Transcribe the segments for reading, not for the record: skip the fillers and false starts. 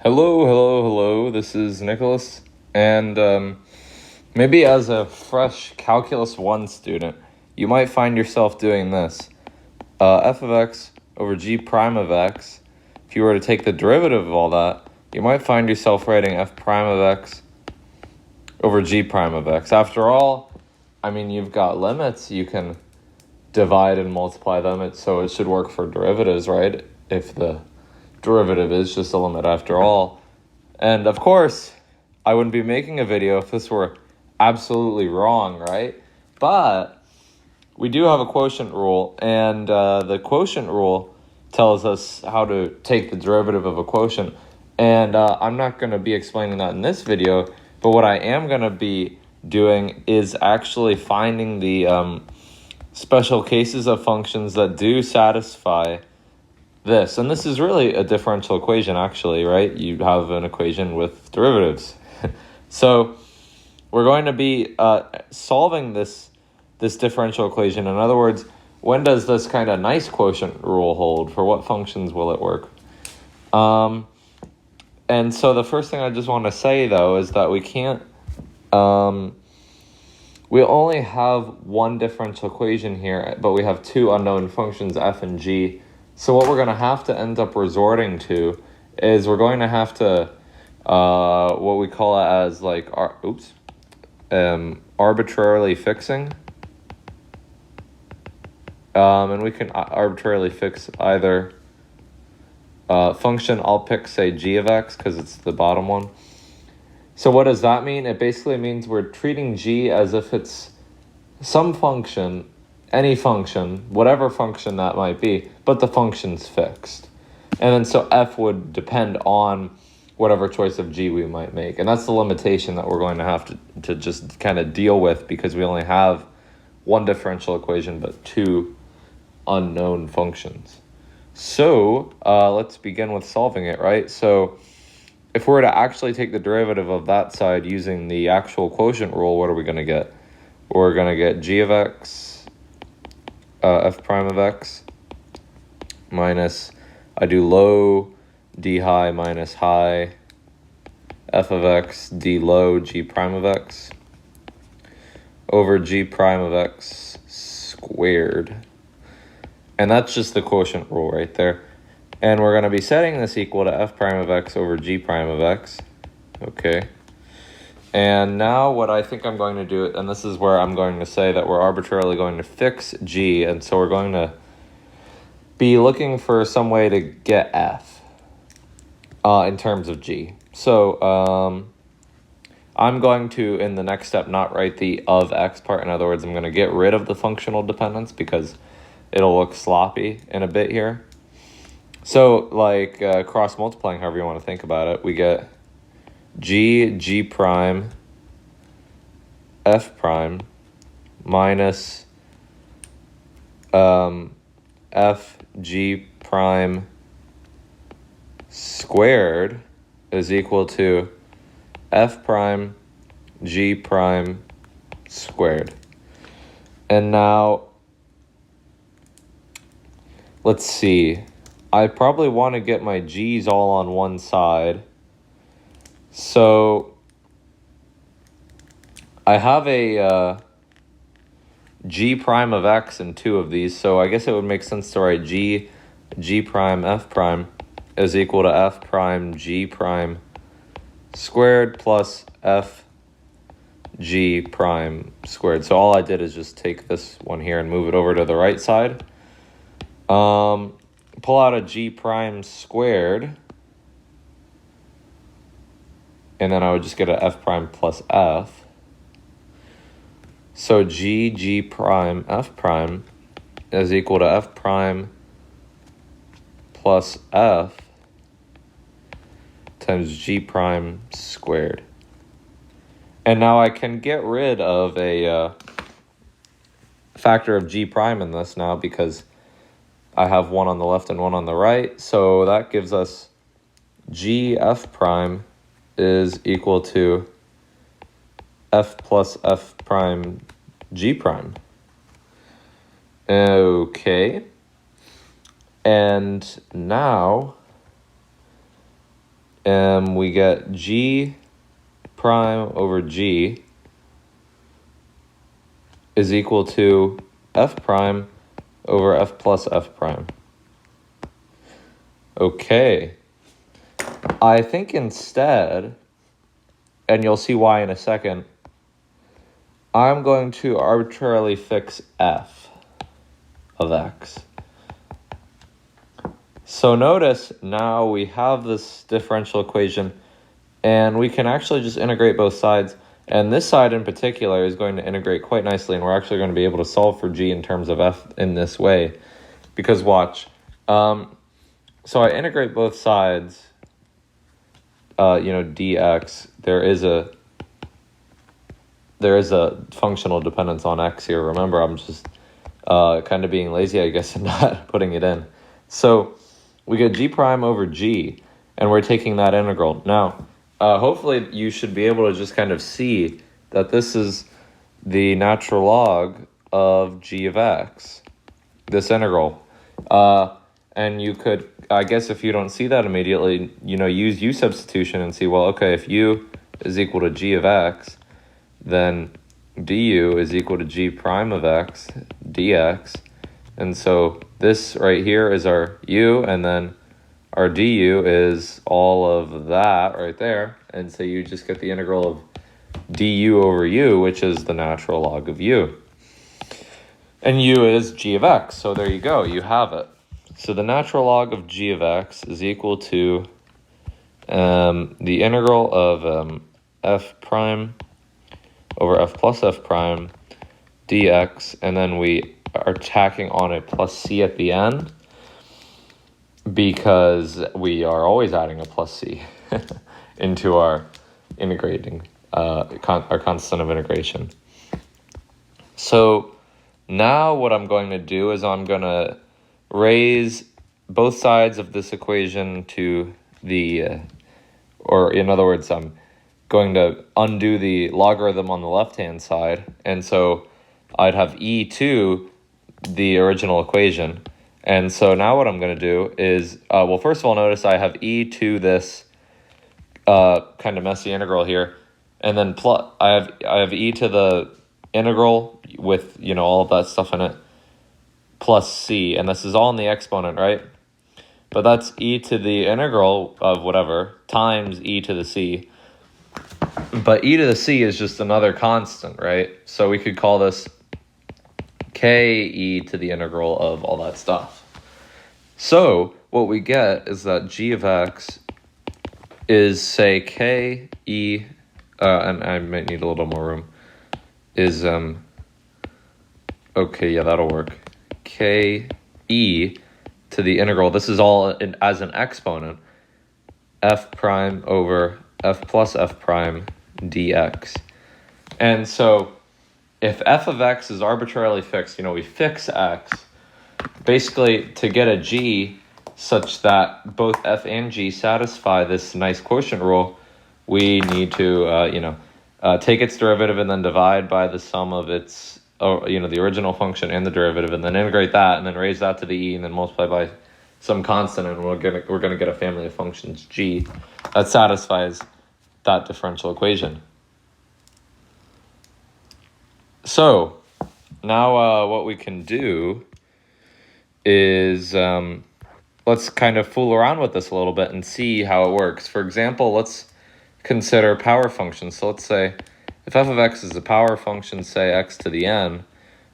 Hello. This is Nicholas, and maybe as a fresh Calculus 1 student, you might find yourself doing this. F of x over g prime of x, if you were to take the derivative of all that, you might find yourself writing f prime of x over g prime of x. After all, I mean, you've got limits, you can divide and multiply them, so it should work for derivatives, right? If the derivative is just a limit after all. And of course, I wouldn't be making a video if this were absolutely wrong, right? But we do have a quotient rule, and the quotient rule tells us how to take the derivative of a quotient. And I'm not going to be explaining that in this video, but what I am going to be doing is actually finding the special cases of functions that do satisfy this. And this is really a differential equation, actually, right? You have an equation with derivatives. So we're going to be solving this differential equation. In other words, when does this kind of nice quotient rule hold? For what functions will it work? And so the first thing I just want to say, though, is that we can't... we only have one differential equation here, but we have two unknown functions, f and g. So what we're going to have to end up resorting to is we're going to have to, what we call it as like, arbitrarily fixing. And we can arbitrarily fix either function. I'll pick, say, g of x because it's the bottom one. So what does that mean? It basically means we're treating g as if it's some function, any function, whatever function that might be, but the function's fixed. And then so f would depend on whatever choice of g we might make. And that's the limitation that we're going to have to just kind of deal with, because we only have one differential equation but two unknown functions. So let's begin with solving it, right? So if we were to actually take the derivative of that side using the actual quotient rule, what are we going to get? We're going to get g of x, f prime of x, minus, I do low, d high minus high, f of x, d low, g prime of x, over g prime of x squared. And that's just the quotient rule right there. And we're going to be setting this equal to f prime of x over g prime of x. Okay. And now what I think I'm going to do, and this is where I'm going to say that we're arbitrarily going to fix g, and so we're going to be looking for some way to get f in terms of g. So I'm going to, in the next step, not write the of x part. In other words, I'm going to get rid of the functional dependence because it'll look sloppy in a bit here. So like cross multiplying, however you want to think about it, we get g prime, f prime, minus f g prime squared is equal to f prime g prime squared. And now, let's see. I probably want to get my g's all on one side. So I have a g prime of x in two of these, so I guess it would make sense to write g prime f prime is equal to f prime g prime squared plus f g prime squared. So all I did is just take this one here and move it over to the right side. Pull out a g prime squared, and then I would just get a f prime plus f. So g prime f prime is equal to f prime plus f times g prime squared. And now I can get rid of a factor of g prime in this now, because I have one on the left and one on the right. So that gives us g f prime is equal to f plus f prime g prime. Okay. And now we get g prime over g is equal to f prime over f plus f prime. Okay. I think instead, and you'll see why in a second, I'm going to arbitrarily fix f of x. So notice now we have this differential equation, and we can actually just integrate both sides. And this side in particular is going to integrate quite nicely, and we're actually going to be able to solve for g in terms of f in this way. Because watch, so I integrate both sides, dx. There is a functional dependence on x here. Remember, I'm just kind of being lazy, I guess, and not putting it in. So we get g prime over g, and we're taking that integral. Now, hopefully you should be able to just kind of see that this is the natural log of g of x, this integral. And you could, I guess if you don't see that immediately, use u substitution and see, well, okay, if u is equal to g of x, then du is equal to g prime of x dx. And so this right here is our u, and then our du is all of that right there. And so you just get the integral of du over u, which is the natural log of u. And u is g of x, so there you go, you have it. So the natural log of g of x is equal to the integral of f prime over f plus f prime dx, and then we are tacking on a plus c at the end because we are always adding a plus c into our integrating, our constant of integration. So now what I'm going to do is I'm going to raise both sides of this equation to the, or in other words, I'm going to undo the logarithm on the left-hand side. And so I'd have e to the original equation. And so now what I'm going to do is, well, first of all, notice I have e to this kind of messy integral here. And then I have e to the integral with, all of that stuff in it, plus c, and this is all in the exponent, right? But that's e to the integral of whatever times e to the c. But e to the c is just another constant, right? So we could call this k e to the integral of all that stuff. So what we get is that g of x is, say, k e, and I might need a little more room, is, okay, yeah, that'll work. K e to the integral, this is all as an exponent, f prime over f plus f prime dx. And so if f of x is arbitrarily fixed, we fix x, basically to get a g such that both f and g satisfy this nice quotient rule, we need to, take its derivative and then divide by the sum of its, the original function and the derivative, and then integrate that, and then raise that to the e, and then multiply by some constant, and we're gonna get a family of functions g that satisfies that differential equation. So now what we can do is let's kind of fool around with this a little bit and see how it works. For example, let's consider power functions. So let's say if f of x is a power function, say x to the n,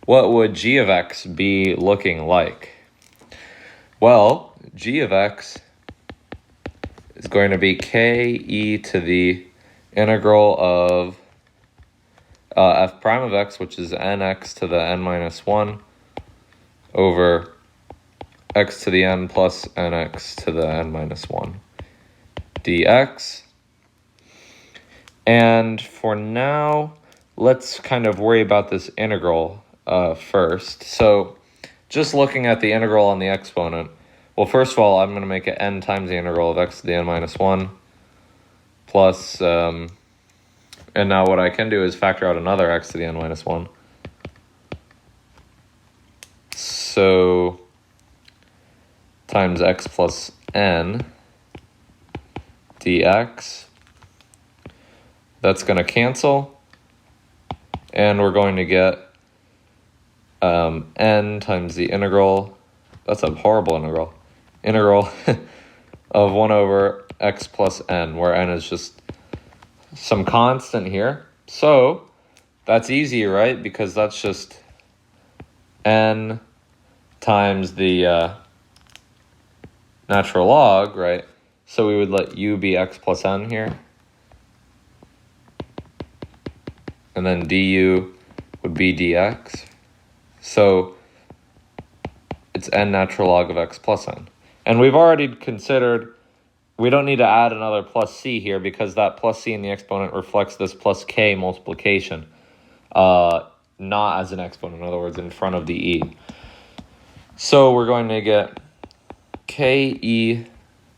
what would g of x be looking like? Well, g of x is going to be k e to the integral of f prime of x, which is nx to the n minus 1, over x to the n plus nx to the n minus 1 dx. And for now, let's kind of worry about this integral first. So just looking at the integral on the exponent, well, first of all, I'm going to make it n times the integral of x to the n minus 1 plus, and now what I can do is factor out another x to the n minus 1. So times x plus n dx. That's going to cancel. And we're going to get n times the integral. That's a horrible integral. Integral of 1 over x plus n, where n is just some constant here. So that's easy, right? Because that's just n times the natural log, right? So we would let u be x plus n here. And then du would be dx. So it's n natural log of x plus n. And we've already considered, we don't need to add another plus c here because that plus c in the exponent reflects this plus k multiplication, not as an exponent, in other words, in front of the e. So we're going to get ke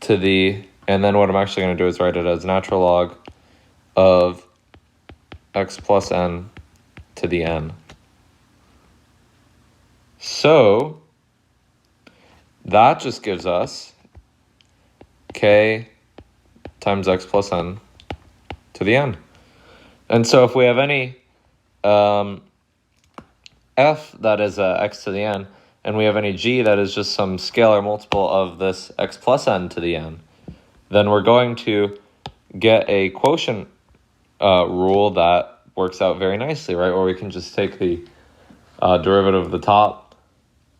to the, and then what I'm actually going to do is write it as natural log of x plus n to the n. So that just gives us k times x plus n to the n. And so if we have any f that is x to the n, and we have any g that is just some scalar multiple of this x plus n to the n, then we're going to get a quotient rule that works out very nicely, right? Or we can just take the derivative of the top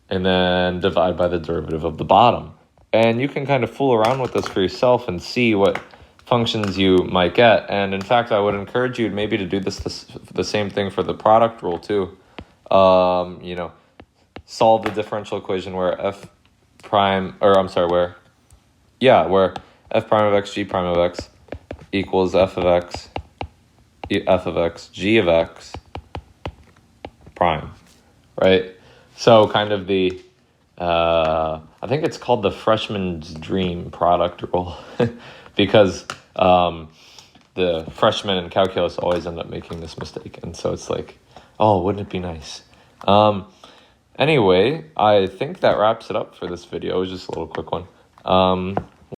and then divide by the derivative of the bottom. And you can kind of fool around with this for yourself and see what functions you might get. And in fact, I would encourage you maybe to do this the same thing for the product rule too. You know, solve the differential equation where f prime, or I'm sorry, where f prime of x, g prime of x equals f of x, g of x prime, right? So kind of the, I think it's called the freshman's dream product rule because the freshmen in calculus always end up making this mistake. And so it's like, oh, wouldn't it be nice? Anyway, I think that wraps it up for this video. It was just a little quick one.